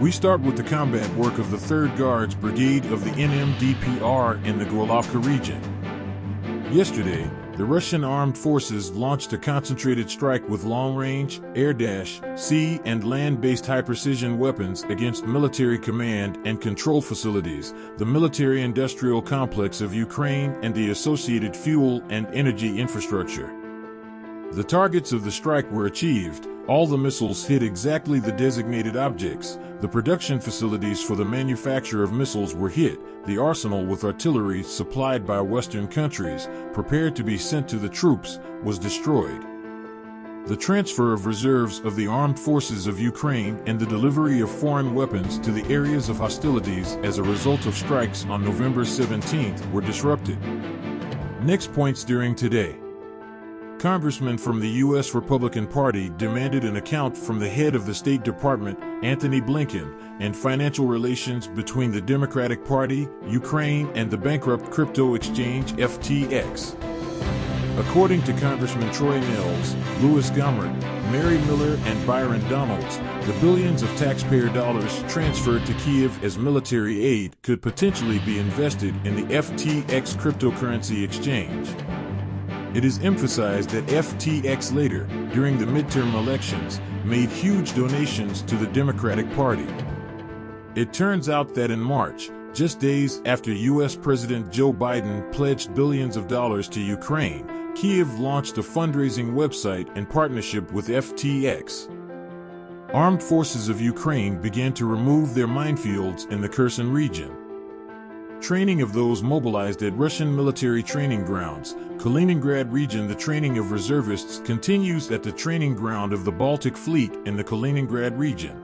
We start with the combat work of the 3rd Guards Brigade of the NMDPR in the Golovka region. Yesterday, the Russian armed forces launched a concentrated strike with long-range, air-dash, sea and land-based high-precision weapons against military command and control facilities, the military-industrial complex of Ukraine and the associated fuel and energy infrastructure. The targets of the strike were achieved. All the missiles hit exactly the designated objects. The production facilities for the manufacture of missiles were hit. The arsenal with artillery supplied by Western countries, prepared to be sent to the troops, was destroyed. The transfer of reserves of the armed forces of Ukraine and the delivery of foreign weapons to the areas of hostilities as a result of strikes on November 17th were disrupted. Next points during today. Congressmen from the U.S. Republican Party demanded an account from the head of the State Department, Antony Blinken, and financial relations between the Democratic Party, Ukraine, and the bankrupt crypto exchange FTX. According to Congressman Troy Nehls, Louis Gohmert, Mary Miller, and Byron Donalds, the billions of taxpayer dollars transferred to Kiev as military aid could potentially be invested in the FTX cryptocurrency exchange. It is emphasized that FTX later, during the midterm elections, made huge donations to the Democratic Party. It turns out that in March, just days after U.S. President Joe Biden pledged billions of dollars to Ukraine, Kiev launched a fundraising website in partnership with FTX. Armed forces of Ukraine began to remove their minefields in the Kherson region. Training of those mobilized at Russian military training grounds, Kaliningrad region. The training of reservists continues at the training ground of the Baltic Fleet in the Kaliningrad region.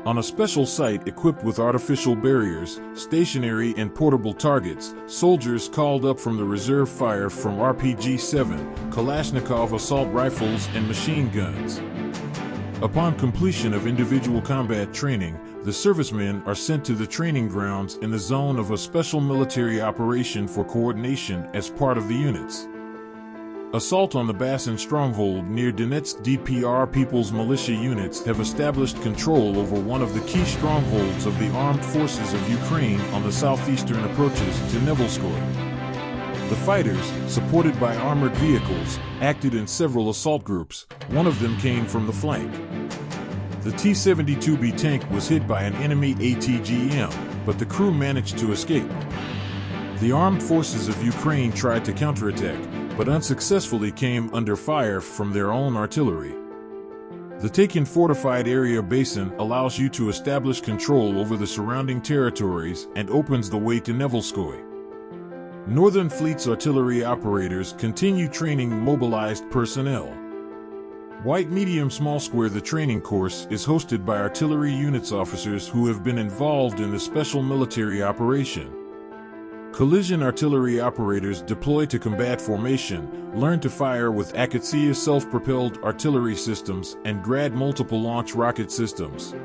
On a special site equipped with artificial barriers, stationary and portable targets, soldiers called up from the reserve fire from RPG-7, Kalashnikov assault rifles and machine guns. Upon completion of individual combat training, the servicemen are sent to the training grounds in the zone of a special military operation for coordination as part of the units. Assault on the Basin stronghold near Donetsk. DPR People's Militia units have established control over one of the key strongholds of the armed forces of Ukraine on the southeastern approaches to Nevelskoye. The fighters, supported by armored vehicles, acted in several assault groups. One of them came from the flank. The T-72B tank was hit by an enemy ATGM, but the crew managed to escape. The armed forces of Ukraine tried to counterattack, but unsuccessfully came under fire from their own artillery. The taken fortified area basin allows you to establish control over the surrounding territories and opens the way to Nevelskoye. Northern Fleet's artillery operators continue training mobilized personnel. White Medium Small Square. The training course is hosted by artillery units officers who have been involved in the special military operation. Collision artillery operators deploy to combat formation, learn to fire with Akatsiya self-propelled artillery systems and Grad multiple launch rocket systems.